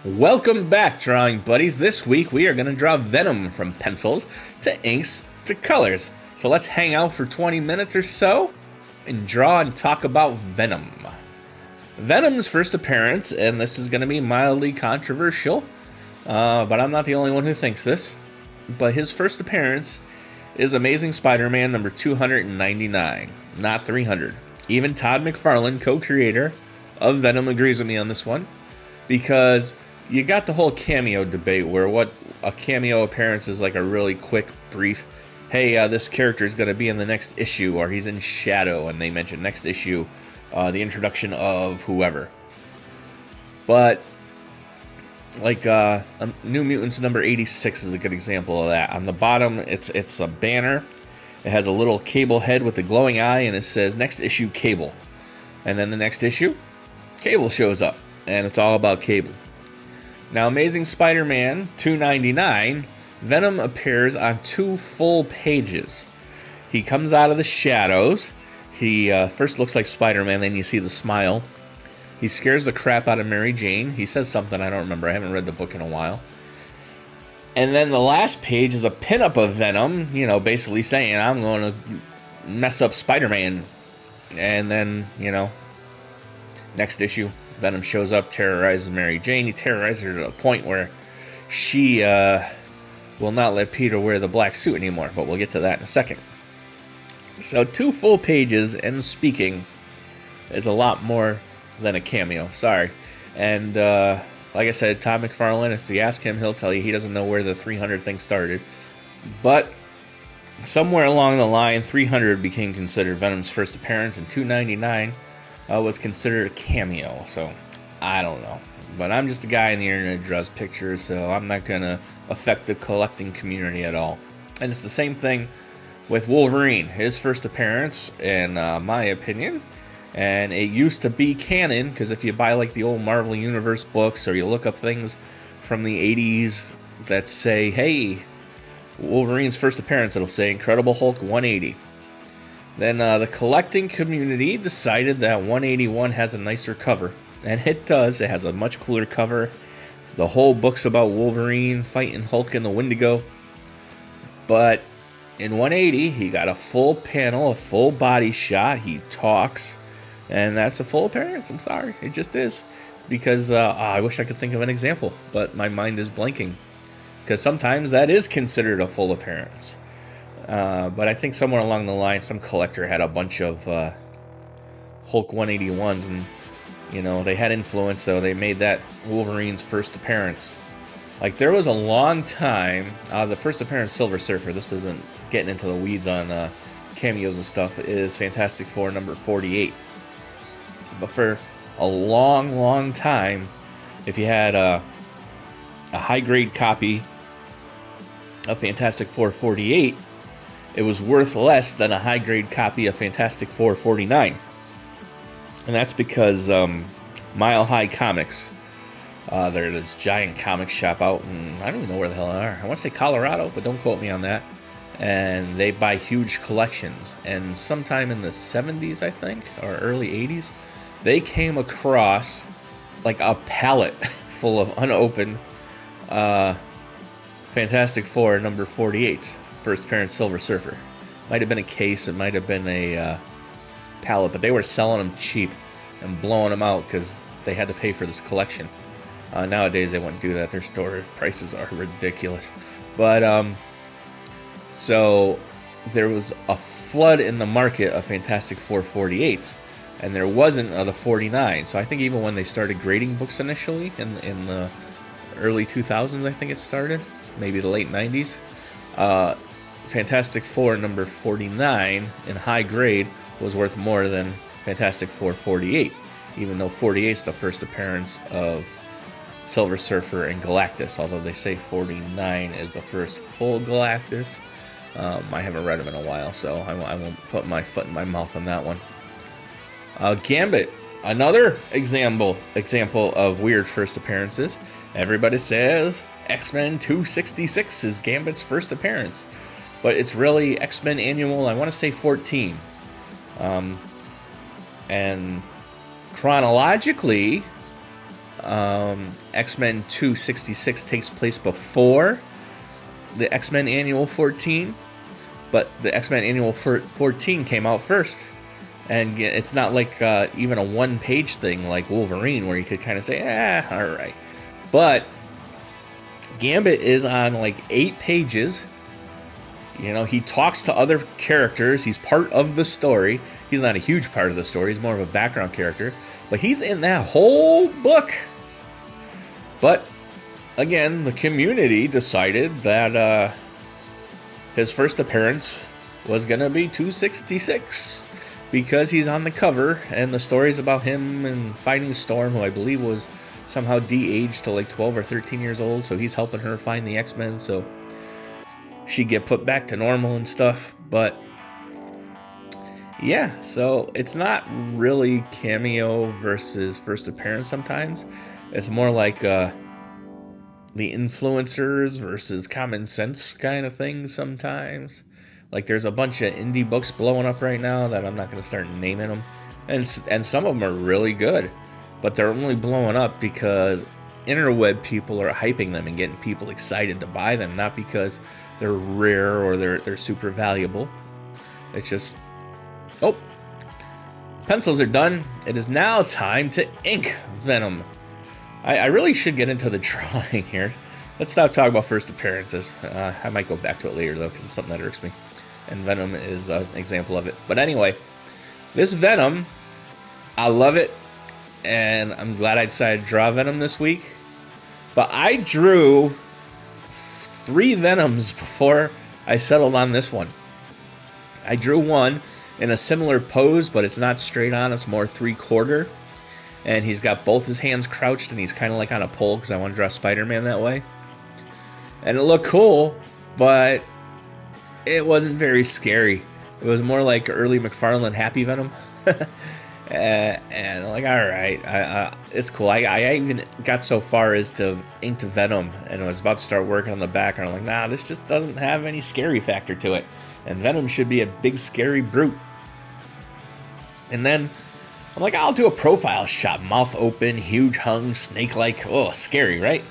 Welcome back, drawing buddies. This week we are going to draw Venom from pencils to inks to colors. So let's hang out for 20 minutes or so and draw and talk about Venom. Venom's first appearance, and this is going to be mildly controversial, but I'm not the only one who thinks this, but his first appearance is Amazing Spider-Man number 299, not 300. Even Todd McFarlane, co-creator of Venom, agrees with me on this one, because you got the whole cameo debate where what a cameo appearance is like a really quick, brief, hey, this character is going to be in the next issue, or he's in shadow, and they mention next issue, the introduction of whoever. But, like, New Mutants number 86 is a good example of that. On the bottom, it's a banner. It has a little Cable head with the glowing eye, and it says, next issue, Cable. And then the next issue, Cable shows up, and it's all about Cable. Now, Amazing Spider-Man 299, Venom appears on 2 full pages. He comes out of the shadows. He first looks like Spider-Man, then you see the smile. He scares the crap out of Mary Jane. He says something I don't remember. I haven't read the book in a while. And then the last page is a pinup of Venom, basically saying, I'm going to mess up Spider-Man. And then, next issue, Venom shows up, terrorizes Mary Jane. He terrorizes her to the point where she will not let Peter wear the black suit anymore, but we'll get to that in a second. So 2 full pages, and speaking is a lot more than a cameo. Sorry. And like I said, Todd McFarlane, if you ask him, he'll tell you he doesn't know where the 300 thing started. But somewhere along the line, 300 became considered Venom's first appearance, and 299 was considered a cameo. So I don't know. But I'm just a guy on the internet who draws pictures, so I'm not going to affect the collecting community at all. And it's the same thing with Wolverine. His first appearance, in my opinion, and it used to be canon, because if you buy like the old Marvel Universe books, or you look up things from the 80s that say, hey, Wolverine's first appearance, it'll say Incredible Hulk 180. Then the collecting community decided that 181 has a nicer cover. And it does. It has a much cooler cover. The whole book's about Wolverine fighting Hulk in the Wendigo. But in 180, he got a full panel, a full body shot. He talks. And that's a full appearance. I'm sorry. It just is. Because I wish I could think of an example. But my mind is blanking. Because sometimes that is considered a full appearance. But I think somewhere along the line, some collector had a bunch of Hulk 181s, and they had influence, so they made that Wolverine's first appearance. Like, there was a long time, the first appearance, Silver Surfer, this isn't getting into the weeds on cameos and stuff, is Fantastic Four number 48. But for a long, long time, if you had a high-grade copy of Fantastic Four 48, it was worth less than a high-grade copy of Fantastic Four 49. And that's because Mile High Comics, they're this giant comic shop out in, I don't even know where the hell they are. I want to say Colorado, but don't quote me on that. And they buy huge collections. And sometime in the 70s, I think, or early 80s, they came across like a pallet full of unopened Fantastic Four number 48. First appearance Silver Surfer. Might have been a case, it might have been a pallet, but they were selling them cheap and blowing them out because they had to pay for this collection. Nowadays they wouldn't do that. Their store prices are ridiculous. But so there was a flood in the market of Fantastic Four 48s, and there wasn't of the 49. So I think even when they started grading books initially in the early 2000s, I think it started, maybe the late 90s. Fantastic Four number 49 in high grade was worth more than Fantastic Four 48, even though 48 is the first appearance of Silver Surfer and Galactus, although they say 49 is the first full Galactus. I haven't read them in a while, so I won't put my foot in my mouth on that one. Gambit, another example of weird first appearances. Everybody says X-Men 266 is Gambit's first appearance, but it's really X-Men Annual, I want to say 14. And chronologically, X-Men 266 takes place before the X-Men Annual 14, but the X-Men Annual 14 came out first. And it's not like even a one-page thing like Wolverine, where you could kind of say, all right. But Gambit is on like 8 pages. You know, he talks to other characters. He's part of the story. He's not a huge part of the story. He's more of a background character. But he's in that whole book. But, again, the community decided that his first appearance was going to be 266. Because he's on the cover, and the story's about him and fighting Storm, who I believe was somehow de-aged to like 12 or 13 years old. So he's helping her find the X-Men, so she get put back to normal and stuff. But yeah, so it's not really cameo versus first appearance sometimes. It's more like the influencers versus common sense kind of thing sometimes. Like, there's a bunch of indie books blowing up right now that I'm not going to start naming them. And some of them are really good. But they're only blowing up because interweb people are hyping them and getting people excited to buy them. Not because they're rare or they're super valuable. It's just... Oh! Pencils are done. It is now time to ink Venom. I really should get into the drawing here. Let's stop talking about first appearances. I might go back to it later, though, because it's something that irks me. And Venom is an example of it. But anyway, this Venom, I love it. And I'm glad I decided to draw Venom this week. But I drew 3 Venoms before I settled on this one. I drew one in a similar pose, but it's not straight on. It's more 3/4. And he's got both his hands crouched, and he's kind of like on a pole, because I want to draw Spider-Man that way. And it looked cool, but it wasn't very scary. It was more like early McFarlane Happy Venom. And like, all right, it's cool. I even got so far as to ink Venom, and I was about to start working on the back, and I'm like, nah, this just doesn't have any scary factor to it. And Venom should be a big, scary brute. And then I'm like, I'll do a profile shot. Mouth open, huge hung, snake-like. Oh, scary, right?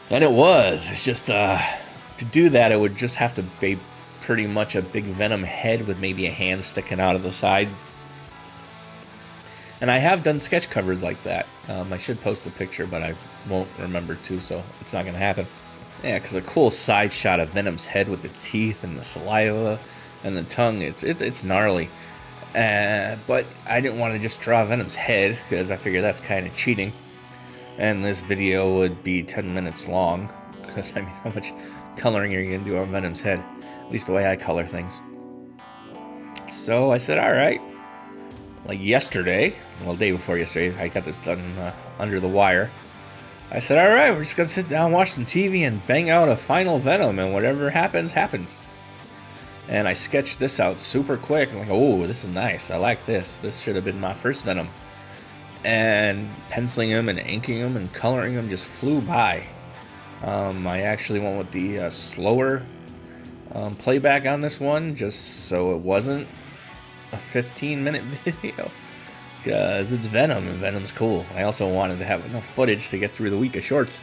And it was. It's just, to do that, it would just have to be pretty much a big Venom head with maybe a hand sticking out of the side. And I have done sketch covers like that. I should post a picture, but I won't remember to, so it's not going to happen. Yeah, because a cool side shot of Venom's head with the teeth and the saliva and the tongue, it's gnarly. But I didn't want to just draw Venom's head, because I figured that's kind of cheating. And this video would be 10 minutes long, because, I mean, how much coloring are you going to do on Venom's head? At least the way I color things. So I said, all right. Like yesterday, well, the day before yesterday, I got this done under the wire. I said, all right, we're just going to sit down, watch some TV, and bang out a final Venom, and whatever happens, happens. And I sketched this out super quick. I'm like, oh, this is nice. I like this. This should have been my first Venom. And penciling him and inking him and coloring him just flew by. I actually went with the slower playback on this one, just so it wasn't a 15-minute video. Because it's Venom, and Venom's cool. I also wanted to have enough footage to get through the week of shorts.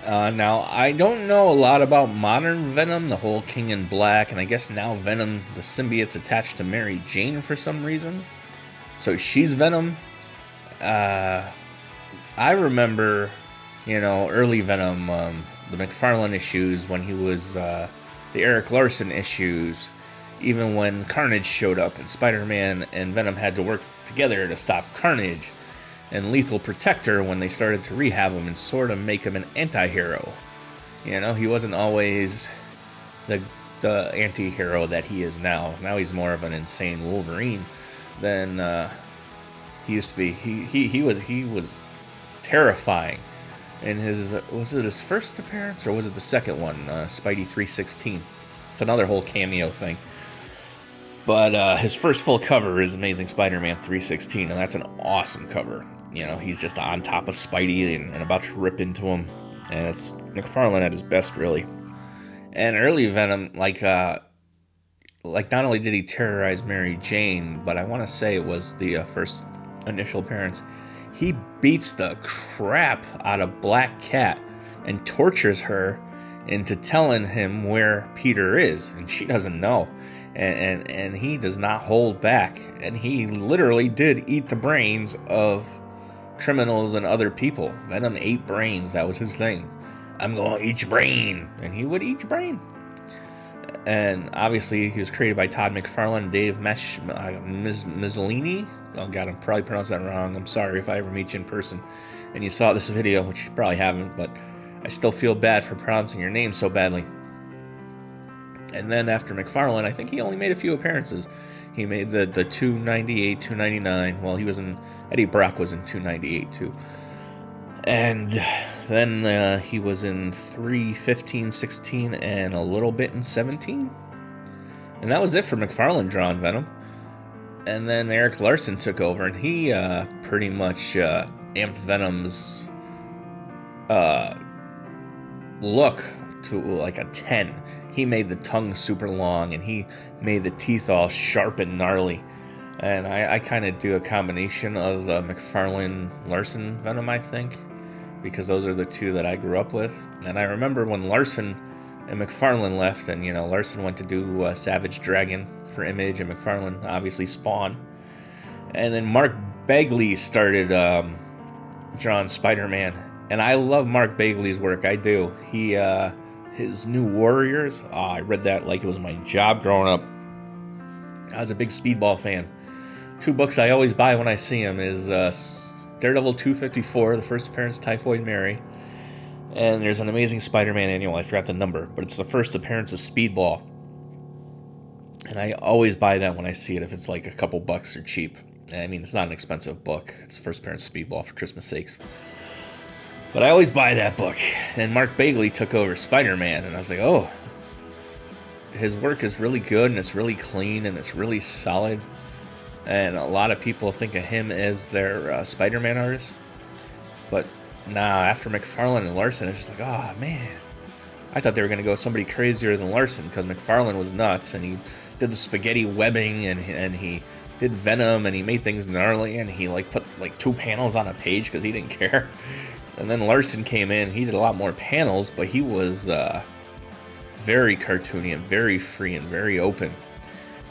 Now, I don't know a lot about modern Venom, the whole King in Black, and I guess now Venom, the symbiote's attached to Mary Jane for some reason. So she's Venom. I remember, early Venom, the McFarlane issues, when he was, the Eric Larson issues, even when Carnage showed up and Spider-Man and Venom had to work together to stop Carnage, and Lethal Protector when they started to rehab him and sort of make him an anti-hero. He wasn't always the anti-hero that he is now. Now he's more of an insane Wolverine than he used to be. He was terrifying. In was it his first appearance, or was it the second one, Spidey 316? It's another whole cameo thing. But his first full cover is Amazing Spider-Man 316, and that's an awesome cover. He's just on top of Spidey and about to rip into him. And it's McFarlane at his best, really. And early Venom, like not only did he terrorize Mary Jane, but I want to say it was the first initial appearance, he beats the crap out of Black Cat and tortures her into telling him where Peter is, and she doesn't know. And he does not hold back, and he literally did eat the brains of criminals and other people. Venom ate brains. That was his thing. I'm gonna eat your brain, and he would eat your brain. And obviously he was created by Todd McFarlane and Dave Mizzolini. Oh god, I'm probably pronounced that wrong. I'm sorry if I ever meet you in person and you saw this video, which you probably haven't, but I still feel bad for pronouncing your name so badly. And then after McFarlane, I think he only made a few appearances. He made the 298, 299. Well, he was in... Eddie Brock was in 298 too. And then he was in 315, 16, and a little bit in 17. And that was it for McFarlane drawing Venom. And then Eric Larson took over, and he pretty much amped Venom's look to like a 10. He made the tongue super long, and he made the teeth all sharp and gnarly. And I kind of do a combination of the McFarlane-Larson Venom, I think, because those are the two that I grew up with. And I remember when Larson and McFarlane left, and, you know, Larson went to do Savage Dragon for Image, and McFarlane obviously Spawn. And then Mark Bagley started drawing Spider-Man. And I love Mark Bagley's work, I do. His New Warriors, I read that like it was my job growing up. I was a big Speedball fan. 2 books I always buy when I see them is Daredevil 254, the first appearance of Typhoid Mary. And there's an Amazing Spider-Man annual, I forgot the number, but it's the first appearance of Speedball. And I always buy that when I see it if it's like a couple bucks or cheap. I mean, it's not an expensive book. It's the first appearance of Speedball, for Christmas sakes. But I always buy that book. And Mark Bagley took over Spider-Man, and I was like, oh, his work is really good, and it's really clean, and it's really solid. And a lot of people think of him as their Spider-Man artist. But nah, after McFarlane and Larson, it's just like, oh, man. I thought they were going to go somebody crazier than Larson, because McFarlane was nuts, and he did the spaghetti webbing, and he did Venom, and he made things gnarly, and he like put like 2 panels on a page because he didn't care. And then Larson came in, he did a lot more panels, but he was very cartoony and very free and very open.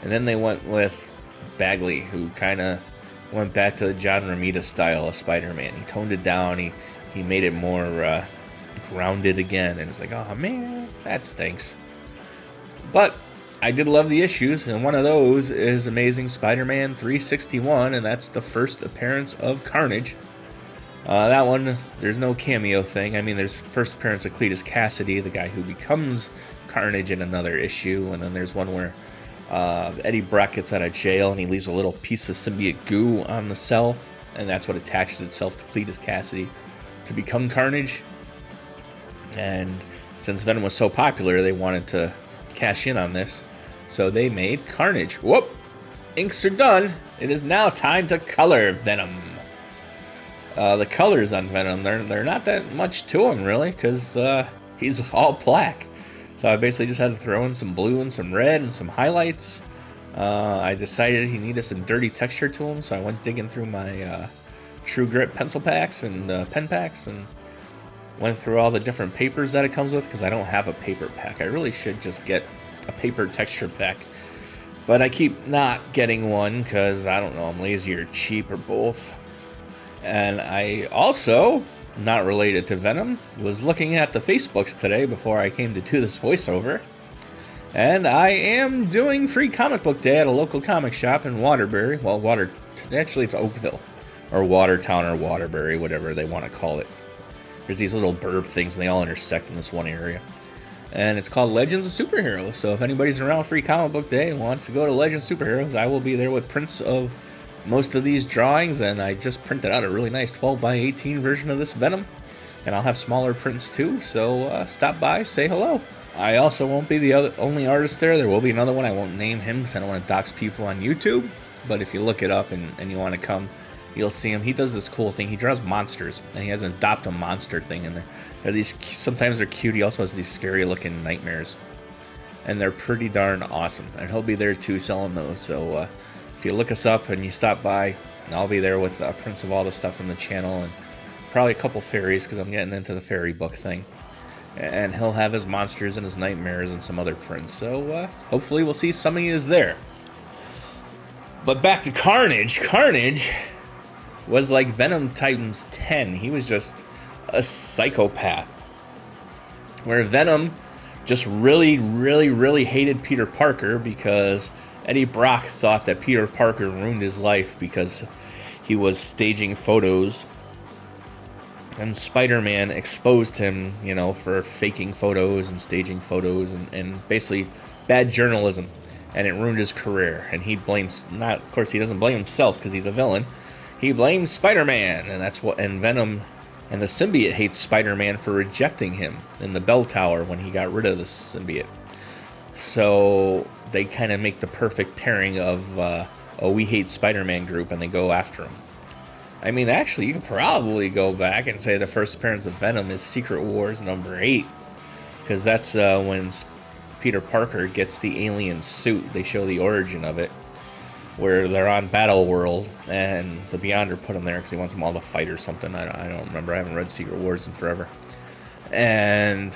And then they went with Bagley, who kind of went back to the John Romita style of Spider-Man. He toned it down, he made it more grounded again, and it's like, oh man, that stinks. But I did love the issues, and one of those is Amazing Spider-Man 361, and that's the first appearance of Carnage. That one, there's no cameo thing. I mean, there's first appearance of Cletus Cassidy, the guy who becomes Carnage in another issue, and then there's one where Eddie Brock gets out of jail and he leaves a little piece of symbiote goo on the cell, and that's what attaches itself to Cletus Cassidy to become Carnage. And since Venom was so popular, they wanted to cash in on this, so they made Carnage. Whoop! Inks are done. It is now time to color Venom. The colors on Venom, they're not that much to him, really, because he's all black. So I basically just had to throw in some blue and some red and some highlights. I decided he needed some dirty texture to him, so I went digging through my True Grit pencil packs and pen packs and went through all the different papers that it comes with, because I don't have a paper pack. I really should just get a paper texture pack. But I keep not getting one because, I don't know, I'm lazy or cheap or both. And I also, not related to Venom, was looking at the Facebooks today before I came to do this voiceover. And I am doing Free Comic Book Day at a local comic shop in Waterbury. Well, actually it's Oakville, or Watertown, or Waterbury, whatever they want to call it. There's these little burb things, and they all intersect in this one area. And it's called Legends of Superheroes. So if anybody's around Free Comic Book Day and wants to go to Legends of Superheroes, I will be there with prints of most of these drawings, and I just printed out a really nice 12x18 version of this Venom, and I'll have smaller prints too, so stop by, say hello. I also won't be the only artist there. There will be another one. I won't name him because I don't want to dox people on YouTube, but if you look it up and you want to come, you'll see him. He does this cool thing. He draws monsters, and he has an adopt a monster thing in there. Sometimes they're cute. He also has these scary looking nightmares, and they're pretty darn awesome, and he'll be there too selling those. So if you look us up and you stop by, And I'll be there with prints of all the stuff from the channel and probably a couple fairies because I'm getting into the fairy book thing. And he'll have his monsters and his nightmares and some other prints. So hopefully we'll see some of you there. But back to Carnage. Carnage was like Venom times 10. He was just a psychopath. Where Venom just really, really, really hated Peter Parker because Eddie Brock thought that Peter Parker ruined his life because he was staging photos. And Spider-Man exposed him, you know, for faking photos and staging photos and basically bad journalism. And it ruined his career. And he blames, not, of course, he doesn't blame himself because he's a villain. He blames Spider-Man. And that's what, and Venom and the symbiote hates Spider-Man for rejecting him in the bell tower when he got rid of the symbiote. So they kind of make the perfect pairing of a we hate Spider-Man group and they go after him. I mean, actually, you could probably go back and say the first appearance of Venom is Secret Wars number 8. Because that's when Peter Parker gets the alien suit. They show the origin of it. Where they're on Battle World, and the Beyonder put him there because he wants them all to fight or something. I don't remember. I haven't read Secret Wars in forever. And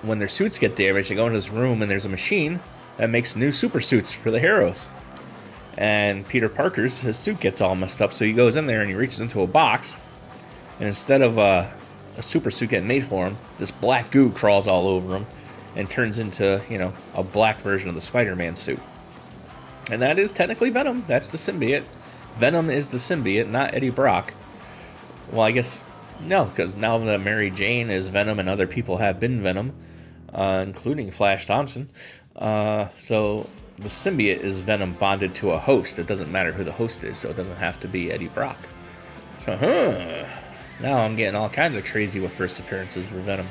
when their suits get damaged, they go into this room, and there's a machine that makes new super suits for the heroes. And Peter Parker's, his suit gets all messed up, so he goes in there and he reaches into a box, and instead of a super suit getting made for him, this black goo crawls all over him and turns into, you know, a black version of the Spider-Man suit. And that is technically Venom. That's the symbiote. Venom is the symbiote, not Eddie Brock. Well, I guess no, because now that Mary Jane is Venom and other people have been Venom, including Flash Thompson. So the symbiote is Venom bonded to a host. It doesn't matter who the host is, so it doesn't have to be Eddie Brock. Now I'm getting all kinds of crazy with first appearances for Venom.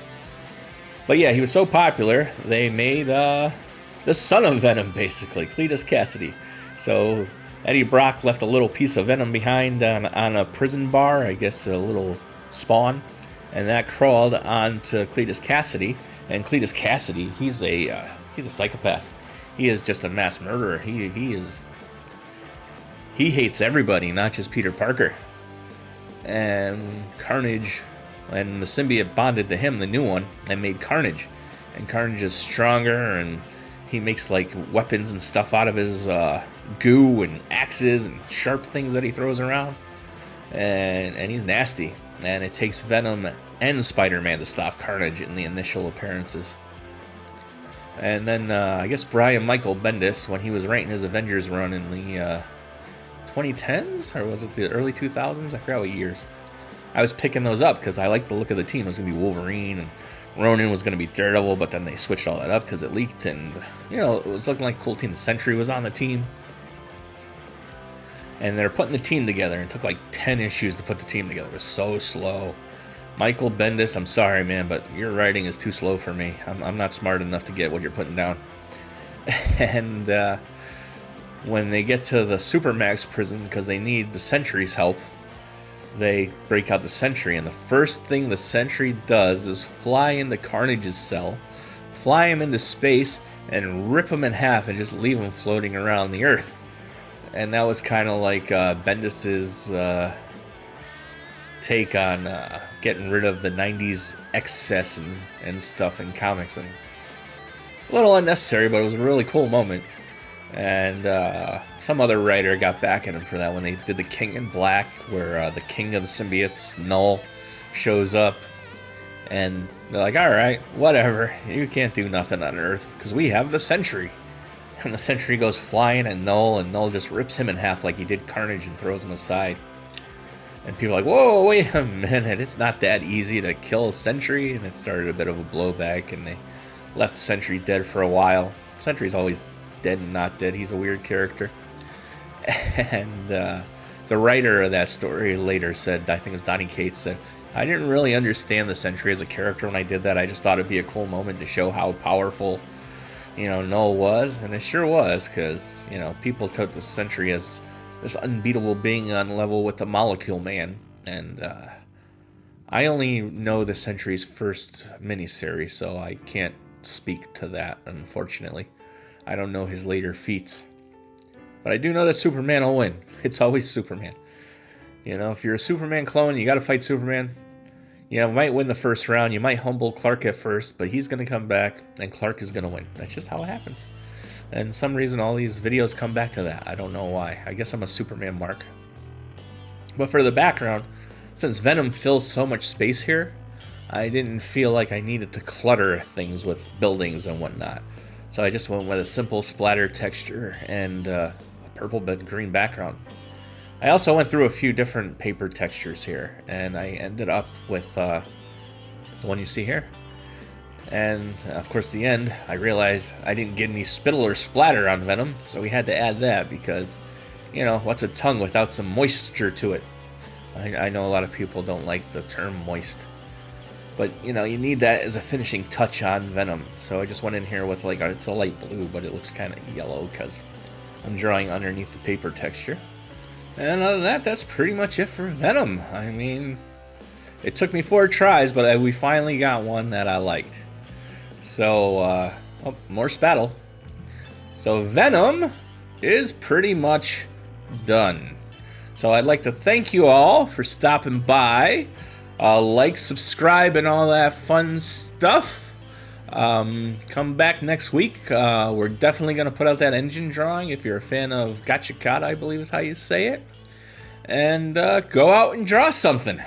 But yeah, he was so popular, they made the son of Venom, basically, Cletus Cassidy. So Eddie Brock left a little piece of Venom behind on a prison bar, I guess a little spawn, and that crawled onto Cletus Cassidy. And Cletus Cassidy, he's a psychopath. He is just a mass murderer. He hates everybody, not just Peter Parker. And Carnage, and the symbiote bonded to him, the new one, and made Carnage. And Carnage is stronger, and he makes like weapons and stuff out of his goo and axes and sharp things that he throws around. And he's nasty. And it takes Venom and Spider-Man to stop Carnage in the initial appearances. And then I guess Brian Michael Bendis, when he was writing his Avengers run in the 2010s, or was it the early 2000s? I forgot what years. I was picking those up because I liked the look of the team. It was going to be Wolverine, and Ronin was going to be Daredevil, but then they switched all that up because it leaked, and, you know, it was looking like a cool team. The Sentry was on the team. And they're putting the team together, and it took like 10 issues to put the team together. It was so slow. Michael Bendis, I'm sorry, man, but your writing is too slow for me. I'm not smart enough to get what you're putting down. And when they get to the Supermax prison, because they need the Sentry's help, they break out the Sentry, and the first thing the Sentry does is fly into Carnage's cell, fly him into space, and rip him in half and just leave him floating around the Earth. And that was kind of like Bendis's take on getting rid of the 90s excess and stuff in comics. And a little unnecessary, but it was a really cool moment. And some other writer got back at him for that when they did the King in Black, where the king of the symbiotes, Null, shows up. And they're like, alright, whatever, you can't do nothing on Earth, because we have the Sentry. And the Sentry goes flying at Null, and Null just rips him in half like he did Carnage and throws him aside. And people are like, whoa, wait a minute, it's not that easy to kill a Sentry. And it started a bit of a blowback, and they left Sentry dead for a while. Sentry's always dead and not dead. He's a weird character. And the writer of that story later said, I think it was Donny Cates, said, I didn't really understand the Sentry as a character when I did that. I just thought it'd be a cool moment to show how powerful, you know, Null was. And it sure was, because, you know, people took the Sentry as this unbeatable being on level with the Molecule Man. And I only know the Sentry's first miniseries, so I can't speak to that, unfortunately. I don't know his later feats. But I do know that Superman will win. It's always Superman. You know, if you're a Superman clone, you got to fight Superman. You might win the first round. You might humble Clark at first, but he's going to come back, and Clark is going to win. That's just how it happens. And some reason, all these videos come back to that. I don't know why. I guess I'm a Superman mark. But for the background, since Venom fills so much space here, I didn't feel like I needed to clutter things with buildings and whatnot. So I just went with a simple splatter texture and a purple but green background. I also went through a few different paper textures here, and I ended up with the one you see here. And of course, the end, I realized I didn't get any spittle or splatter on Venom, so we had to add that because, you know, what's a tongue without some moisture to it? I know a lot of people don't like the term moist, but you know, you need that as a finishing touch on Venom. So I just went in here with like it's a light blue, but it looks kind of yellow because I'm drawing underneath the paper texture. And other than that, that's pretty much it for Venom. I mean, it took me 4 tries, but we finally got one that I liked. So, more spattle. So Venom is pretty much done. So I'd like to thank you all for stopping by. Like, subscribe, and all that fun stuff. Come back next week. We're definitely going to put out that engine drawing if you're a fan of Gachikata, I believe is how you say it. And go out and draw something.